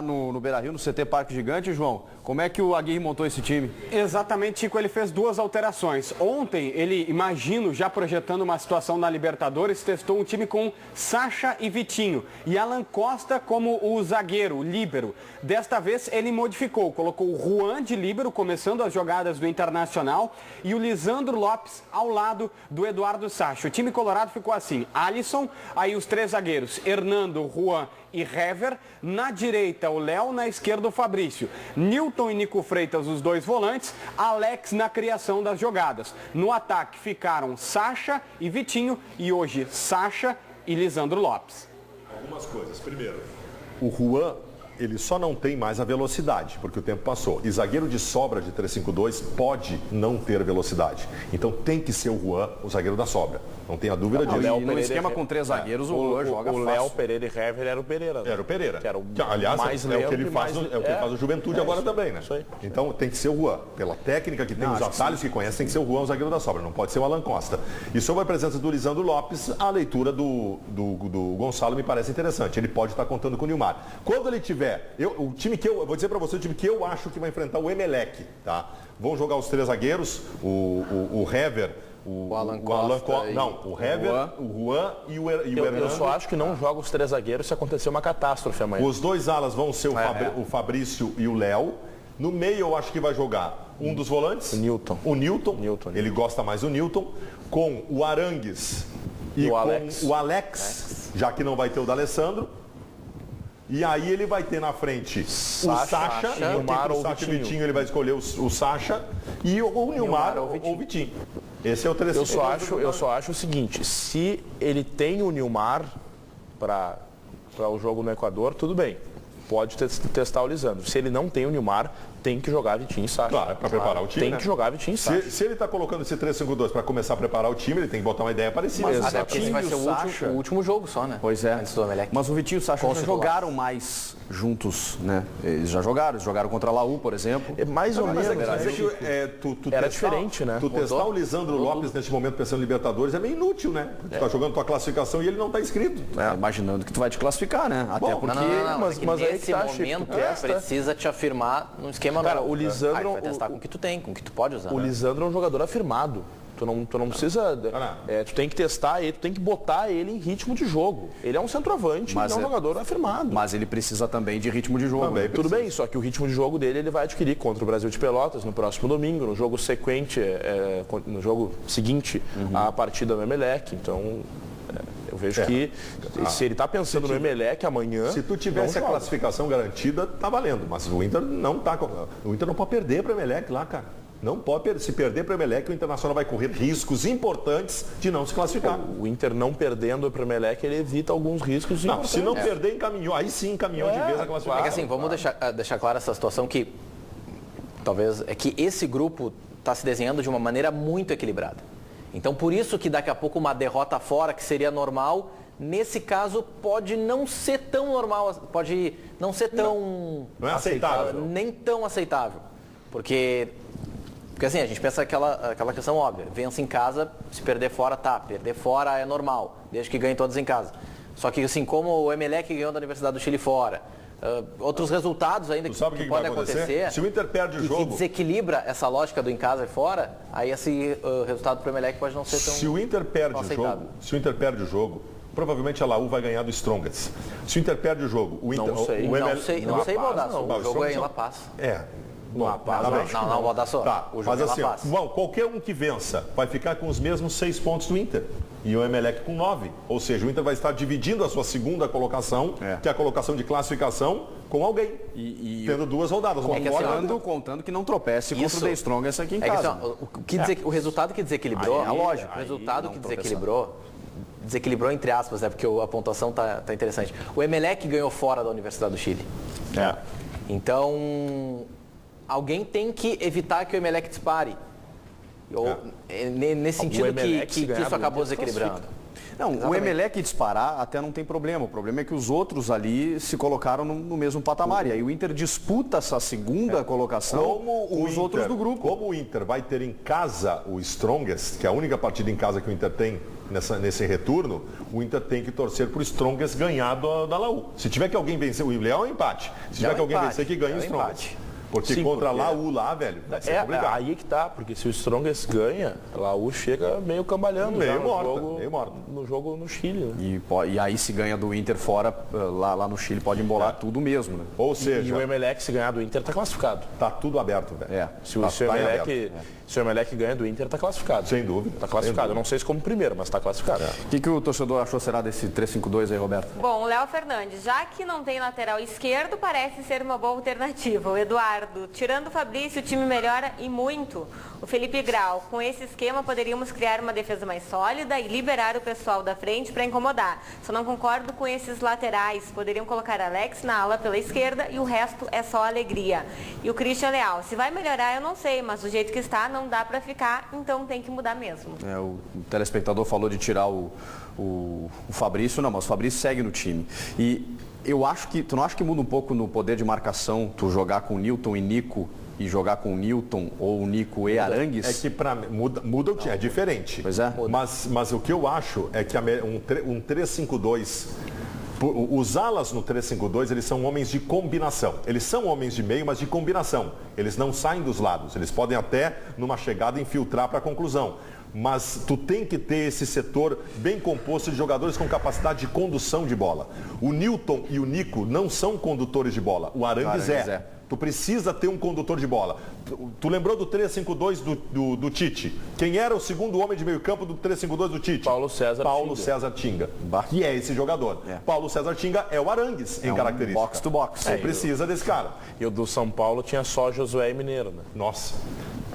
no Beira-Rio, no CT Parque Gigante, João. Como é que o Aguirre montou esse time? Exatamente, Chico, ele fez duas alterações. Ontem, ele, imagino, já projetando uma situação na Libertadores, testou um time com Sacha e Vitinho. E Alan Costa como o zagueiro, o líbero. Desta vez, ele modificou, colocou o Juan de líbero, começando as jogadas do Internacional, e o Lisandro Lopes ao lado do Eduardo Sacha. O time colorado ficou assim, Alisson, aí os três zagueiros, Hernando, Juan e Hever, na direita o Léo, na esquerda o Fabrício. Nilton e Nico Freitas, os dois volantes, Alex na criação das jogadas. No ataque ficaram Sacha e Vitinho e hoje Sacha e Lisandro Lopes. Algumas coisas. Primeiro, o Juan, ele só não tem mais a velocidade, porque o tempo passou. E zagueiro de sobra de 3-5-2 pode não ter velocidade. Então tem que ser o Juan, o zagueiro da sobra. Não tenha dúvida disso. E no esquema com três zagueiros, o Juan joga fácil. O Léo Pereira e Hever era o Pereira. Né? Era o Pereira. Que era o aliás, mais é o que ele faz, mais, é o que ele faz o Juventude agora também, né? Isso aí. Então tem que ser o Juan. Pela técnica que tem, os atalhos que conhece, tem que ser o Juan, o zagueiro da sobra. Não pode ser o Alan Costa. E sobre a presença do Lisandro Lopes, a leitura do Gonçalo me parece interessante. Ele pode estar contando com o Nilmar. Quando ele tiver... Eu vou dizer para você o time que eu acho que vai enfrentar o Emelec, tá? Vão jogar os três zagueiros, o Hever, o Alan Costa, não, o Hever, o Juan e o Hernando. Eu só acho que não joga os três zagueiros se acontecer uma catástrofe amanhã. Os dois alas vão ser o Fabrício e o Léo. No meio eu acho que vai jogar um dos volantes. O Nilton. Ele gosta mais do Nilton. Com o Arangues e com o Alex, já que não vai ter o D'Alessandro. E aí ele vai ter na frente o Sacha, Nilmar ou o Vitinho, ele vai escolher o Sacha e o Nilmar ou o Vitinho. Esse é o terceiro. Eu só acho o seguinte, se ele tem o Nilmar para o jogo no Equador, tudo bem. Pode testar o Lisandro. Se ele não tem o Nilmar, tem que jogar Vitinho e Sacha. Claro, para preparar o time. Tem que jogar Vitinho e Sacha. Se ele está colocando esse 3-5-2 para começar a preparar o time, ele tem que botar uma ideia parecida. Mas até porque esse vai ser o último jogo só, né? Pois é. Antes do Emelec. Mas o Vitinho e o Sacha já jogaram mais juntos, né? Eles já jogaram contra a Laú, por exemplo. É mais ou menos. Era diferente, né? Tu testar o Lisandro Lopes neste momento pensando em Libertadores é meio inútil, né? Tu tá jogando tua classificação e ele não tá inscrito. Imaginando que tu vai te classificar, né? Até porque... Mas aí que tá, momento precisa te afirmar no esquema novo. Cara, o Lisandro... Vai testar com o que tu tem, com o que tu pode usar. O Lisandro é um jogador afirmado. Tu não precisa... tu tem que testar ele, tu tem que botar ele em ritmo de jogo. Ele é um centroavante, ele é um jogador afirmado. Mas ele precisa também de ritmo de jogo. Também, tudo bem, só que o ritmo de jogo dele ele vai adquirir contra o Brasil de Pelotas no próximo domingo, no jogo sequente, no jogo seguinte à partida do Emelec. Então... eu vejo que se ele está pensando no Emelec amanhã... Se tu tivesse a classificação garantida, tá valendo. Mas o Inter não tá... O Inter não pode perder para o Emelec lá, cara. Não pode perder. Se perder para o Emelec, o Internacional vai correr riscos importantes de não se classificar. O Inter não perdendo para o Emelec, ele evita alguns riscos importantes. Se não perder, encaminhou. Aí sim encaminhou de vez a classificação. É que assim, vamos deixar clara essa situação que... talvez é que esse grupo está se desenhando de uma maneira muito equilibrada. Então, por isso que daqui a pouco uma derrota fora, que seria normal, nesse caso pode não ser tão normal, pode não ser tão... Não é aceitável. Nem tão aceitável. Porque assim, a gente pensa aquela questão óbvia. Vença em casa, se perder fora, perder fora é normal, desde que ganhe todos em casa. Só que assim, como o Emelec ganhou da Universidade do Chile fora, outros resultados ainda que podem acontecer. Se o Inter perde o jogo... que desequilibra essa lógica do em casa e fora, aí esse resultado para o Emelec pode não ser tão... Se o Inter perde o jogo, provavelmente a Laú vai ganhar do Strongest. Se o Inter perde o jogo, o Inter... Não sei, Baldasso. O jogo é em La Paz. Não, Baldasso. O jogo é em La Paz. Qualquer um que vença vai ficar com os mesmos 6 pontos do Inter. E o Emelec com 9. Ou seja, o Inter vai estar dividindo a sua segunda colocação, que é a colocação de classificação, com alguém. Tendo 2 rodadas. Contando que não tropece contra o The Strongest aqui em casa. O resultado que desequilibrou... É lógico. O resultado que desequilibrou entre aspas, porque a pontuação tá interessante. O Emelec ganhou fora da Universidade do Chile. Então, alguém tem que evitar que o Emelec dispare. Nesse sentido que isso acabou desequilibrando. Não, exatamente. O Emelec disparar até não tem problema. O problema é que os outros ali se colocaram no mesmo patamar. E aí o Inter disputa essa segunda colocação com os outros do grupo. Como o Inter vai ter em casa o Strongest, que é a única partida em casa que o Inter tem nesse retorno, o Inter tem que torcer para o Strongest ganhar da Laú. Se tiver que alguém vencer, o ideal é um empate. Se tiver que alguém vencer, que ganhe o Strongest. Porque contra a Laú lá, velho, vai ser complicado. Aí que tá, porque se o Strongest ganha, a Laú chega meio cambaleando. Meio morta. No jogo no Chile. Né? E aí se ganha do Inter fora, lá no Chile, pode embolar tudo mesmo. Né? Ou seja... E o Emelec, se ganhar do Inter, tá classificado. Tá tudo aberto, velho. Se o Emelec ganha do Inter, tá classificado. Sem dúvida. Tá classificado. Eu não sei se como primeiro, mas tá classificado. O que o torcedor achou será desse 3-5-2 aí, Roberto? Bom, o Léo Fernandes, já que não tem lateral esquerdo, parece ser uma boa alternativa. O Eduardo, tirando o Fabrício, o time melhora e muito. O Felipe Grau, com esse esquema poderíamos criar uma defesa mais sólida e liberar o pessoal da frente para incomodar. Só não concordo com esses laterais. Poderiam colocar Alex na ala pela esquerda e o resto é só alegria. E o Christian Leal, se vai melhorar eu não sei, mas do jeito que está não dá para ficar, então tem que mudar mesmo. O telespectador falou de tirar o Fabrício, não, mas o Fabrício segue no time. E eu acho que, tu não acha que muda um pouco no poder de marcação, tu jogar com Newton e Nico e jogar com o Newton ou o Nico e Arangues? É que para muda o time, é diferente. Pois é. Mas o que eu acho é que um 3-5-2, os alas no 3-5-2, eles são homens de combinação. Eles são homens de meio, mas de combinação. Eles não saem dos lados. Eles podem até, numa chegada, infiltrar para a conclusão. Mas tu tem que ter esse setor bem composto de jogadores com capacidade de condução de bola. O Newton e o Nico não são condutores de bola. O Arangues é. Tu precisa ter um condutor de bola. Tu lembrou do 3-5-2 do Tite? Quem era o segundo homem de meio campo do 3-5-2 do Tite? Paulo César Tinga. E é esse jogador. Paulo César Tinga é o Arangues em característica. Box to box. Você precisa desse cara. E o do São Paulo tinha só Josué e Mineiro, né? Nossa.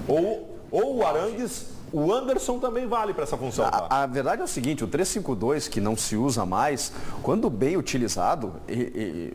Ou o Arangues... O Anderson também vale para essa função. A verdade é o seguinte, o 3-5-2 que não se usa mais, quando bem utilizado,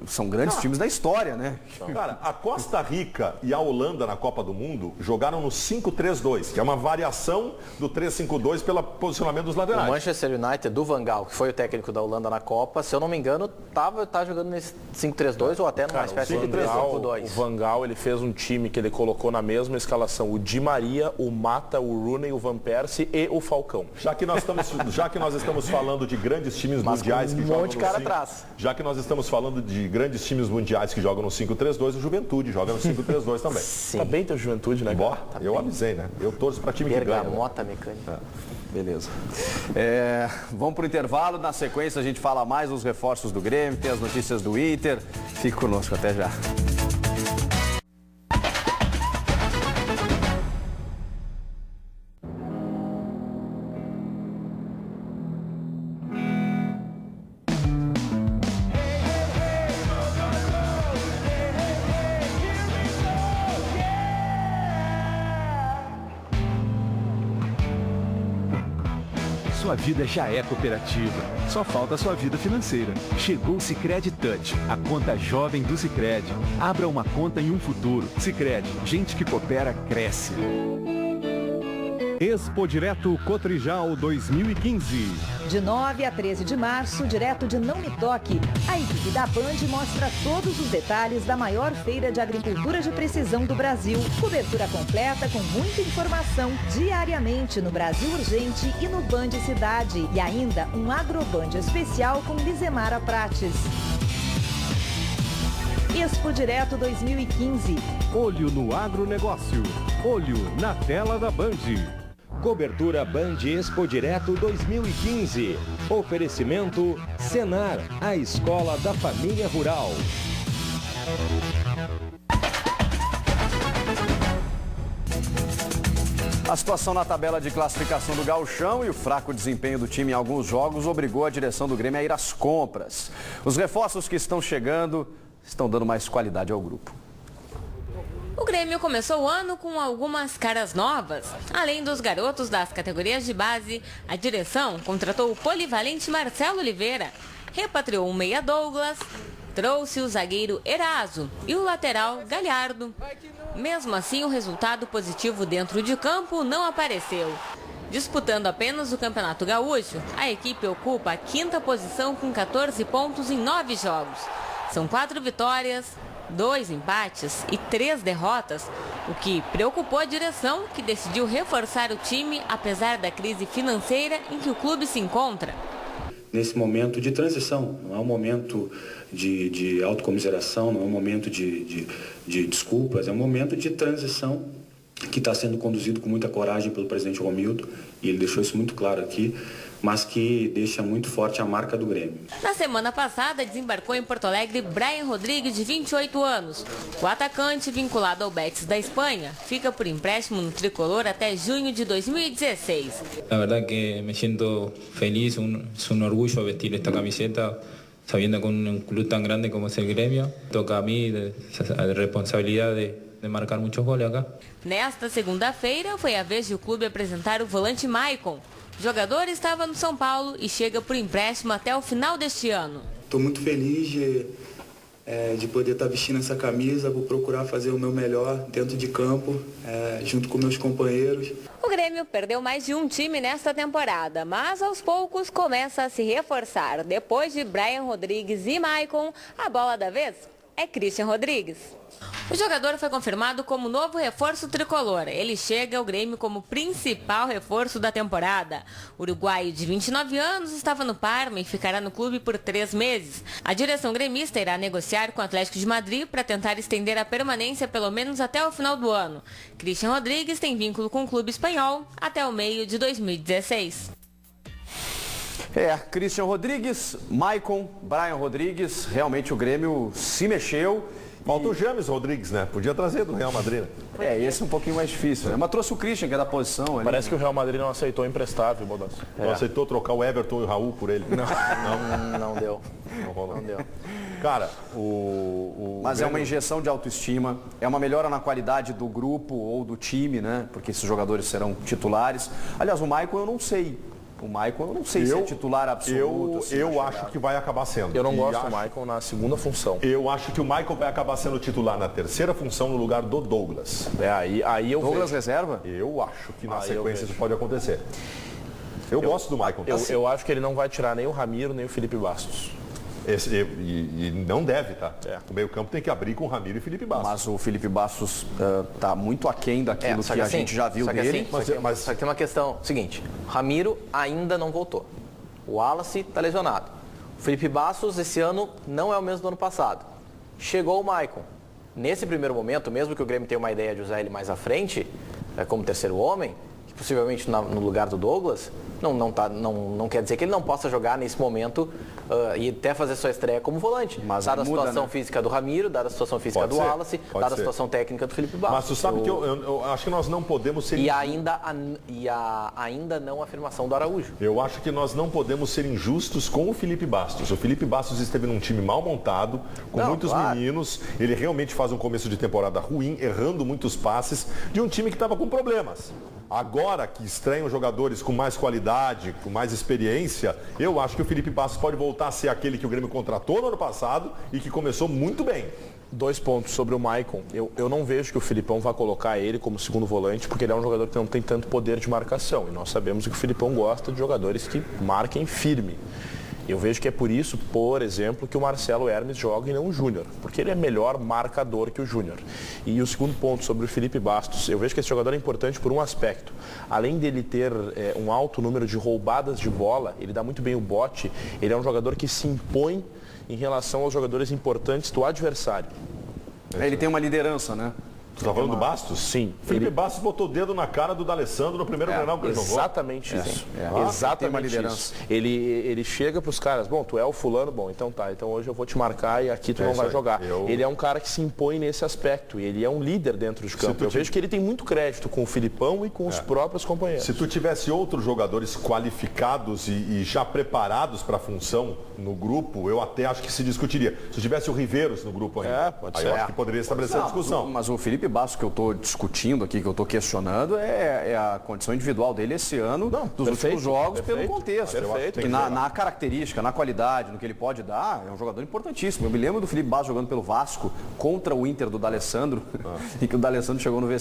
são grandes times da história, né? Cara, a Costa Rica e a Holanda na Copa do Mundo jogaram no 5-3-2, que é uma variação do 3-5-2 pelo posicionamento dos laterais. O Manchester United do Van Gaal, que foi o técnico da Holanda na Copa, se eu não me engano, tá jogando nesse 5-3-2 ou até numa espécie de 3-5-2. O Van Gaal, ele fez um time que ele colocou na mesma escalação o Di Maria, o Mata, o Rooney, o Van Persie e o Falcão. Já que nós estamos falando de grandes times mundiais que jogam no cara atrás. Já que nós estamos falando de grandes times mundiais que jogam no 5-3-2, o Juventude joga no 5-3-2 também. Sim. Tá bem teu Juventude, né? Eu avisei, né? Eu torço para time que ganha. Bergamota mecânica. Beleza. Vamos para o intervalo. Na sequência a gente fala mais dos reforços do Grêmio, tem as notícias do Inter. Fique conosco, até já. Sua vida já é cooperativa, só falta a sua vida financeira. Chegou o Sicredi Touch, a conta jovem do Sicredi. Abra uma conta em um futuro. Sicredi, gente que coopera, cresce. Expo Direto Cotrijal 2015. De 9 a 13 de março, direto de Não Me Toque, a equipe da Band mostra todos os detalhes da maior feira de agricultura de precisão do Brasil. Cobertura completa com muita informação diariamente no Brasil Urgente e no Band Cidade. E ainda um Agroband especial com Lizemara Prates. Expo Direto 2015. Olho no agronegócio. Olho na tela da Band. Cobertura Band Expo Direto 2015. Oferecimento Senar, a escola da família rural. A situação na tabela de classificação do Gauchão e o fraco desempenho do time em alguns jogos obrigou a direção do Grêmio a ir às compras. Os reforços que estão chegando estão dando mais qualidade ao grupo. O Grêmio começou o ano com algumas caras novas. Além dos garotos das categorias de base, a direção contratou o polivalente Marcelo Oliveira, repatriou o meia Douglas, trouxe o zagueiro Eraso e o lateral Galhardo. Mesmo assim, o resultado positivo dentro de campo não apareceu. Disputando apenas o Campeonato Gaúcho, a equipe ocupa a 5ª posição com 14 pontos em 9 jogos. São 4 vitórias, 2 empates e 3 derrotas, o que preocupou a direção, que decidiu reforçar o time apesar da crise financeira em que o clube se encontra. Nesse momento de transição, não é um momento de autocomiseração, não é um momento de desculpas, é um momento de transição que está sendo conduzido com muita coragem pelo presidente Romildo, e ele deixou isso muito claro aqui, mas que deixa muito forte a marca do Grêmio. Na semana passada, desembarcou em Porto Alegre Brian Rodrigues, de 28 anos. O atacante, vinculado ao Betis da Espanha, fica por empréstimo no tricolor até junho de 2016. La verdad que me siento feliz, es un orgullo vestir esta camiseta, sabiendo que un club tan grande como es el Gremio, toca a mí la responsabilidad de marcar muchos goles acá. Nesta segunda-feira, foi a vez de o clube apresentar o volante Maicon. O jogador estava no São Paulo e chega por empréstimo até o final deste ano. Estou muito feliz de poder estar vestindo essa camisa, vou procurar fazer o meu melhor dentro de campo, junto com meus companheiros. O Grêmio perdeu mais de um time nesta temporada, mas aos poucos começa a se reforçar. Depois de Brian Rodrigues e Maicon, a bola da vez é Christian Rodrigues. O jogador foi confirmado como novo reforço tricolor. Ele chega ao Grêmio como principal reforço da temporada. O uruguaio de 29 anos estava no Parma e ficará no clube por 3 meses. A direção gremista irá negociar com o Atlético de Madrid para tentar estender a permanência pelo menos até o final do ano. Christian Rodrigues tem vínculo com o clube espanhol até o meio de 2016. Christian Rodrigues, Maicon, Brian Rodrigues, realmente o Grêmio se mexeu. Falta o James Rodrigues, né? Podia trazer do Real Madrid. Esse é um pouquinho mais difícil, né? Mas trouxe o Christian, que é da posição. Parece que o Real Madrid não aceitou emprestar, viu, Bodassi? Não aceitou trocar o Everton e o Raul por ele. Não deu. Não deu. Cara, Mas é uma injeção de autoestima, é uma melhora na qualidade do grupo ou do time, né? Porque esses jogadores serão titulares. Aliás, o Maicon eu não sei. O Maicon eu não sei se é titular absoluto. Eu acho que vai acabar sendo. Eu não gosto do Maicon na segunda função. Eu acho que o Maicon vai acabar sendo titular na terceira função no lugar do Douglas. Aí eu Douglas vejo. Reserva? Eu acho que na sequência isso pode acontecer. Eu gosto do Maicon. Eu acho que ele não vai tirar nem o Ramiro, nem o Felipe Bastos. E não deve, tá? O meio-campo tem que abrir com o Ramiro e Felipe Bastos. Mas o Felipe Bastos tá muito aquém daquilo que a gente já viu dele. Só que tem uma questão seguinte: Ramiro ainda não voltou. O Wallace está lesionado. O Felipe Bastos esse ano não é o mesmo do ano passado. Chegou o Maicon. Nesse primeiro momento, mesmo que o Grêmio tenha uma ideia de usar ele mais à frente, como terceiro homem, que possivelmente no lugar do Douglas, não quer dizer que ele não possa jogar nesse momento e até fazer sua estreia como volante. Mas dada a situação física do Ramiro, dada a situação física do Wallace, dada a situação técnica do Felipe Bastos. Mas tu sabe que eu acho que nós não podemos ser... ainda não afirmação do Araújo. Eu acho que nós não podemos ser injustos com o Felipe Bastos. O Felipe Bastos esteve num time mal montado, com muitos meninos. Ele realmente faz um começo de temporada ruim, errando muitos passes, de um time que estava com problemas. Agora que estreiam jogadores com mais qualidade, com mais experiência, eu acho que o Felipe Bastos pode voltar a ser aquele que o Grêmio contratou no ano passado e que começou muito bem. 2 pontos sobre o Maicon. Eu não vejo que o Filipão vá colocar ele como segundo volante, porque ele é um jogador que não tem tanto poder de marcação. E nós sabemos que o Filipão gosta de jogadores que marquem firme. Eu vejo que é por isso, por exemplo, que o Marcelo Hermes joga e não o Júnior, porque ele é melhor marcador que o Júnior. E o segundo ponto sobre o Felipe Bastos, eu vejo que esse jogador é importante por um aspecto. Além dele ter um alto número de roubadas de bola, ele dá muito bem o bote, ele é um jogador que se impõe em relação aos jogadores importantes do adversário. Ele tem uma liderança, né? Você está falando do Bastos? Sim. Felipe Bastos botou o dedo na cara do D'Alessandro no primeiro Grenal que ele jogou. Exatamente isso. Exatamente isso. Ele chega para os caras, bom, tu é o fulano, bom, então tá, então hoje eu vou te marcar e aqui tu não vai jogar. Ele é um cara que se impõe nesse aspecto e ele é um líder dentro de campo. Eu vejo que ele tem muito crédito com o Filipão e com os próprios companheiros. Se tu tivesse outros jogadores qualificados e já preparados para a função no grupo, eu até acho que se discutiria. Se tivesse o Riveiros no grupo ainda, pode aí ser. eu acho que poderia estabelecer a discussão. Mas o Felipe Bastos que eu estou discutindo aqui, que eu estou questionando, é a condição individual dele esse ano, dos últimos jogos, pelo contexto. Que na característica, na qualidade, no que ele pode dar, é um jogador importantíssimo. Eu me lembro do Felipe Bastos jogando pelo Vasco contra o Inter do D'Alessandro, em que o D'Alessandro chegou no vestiário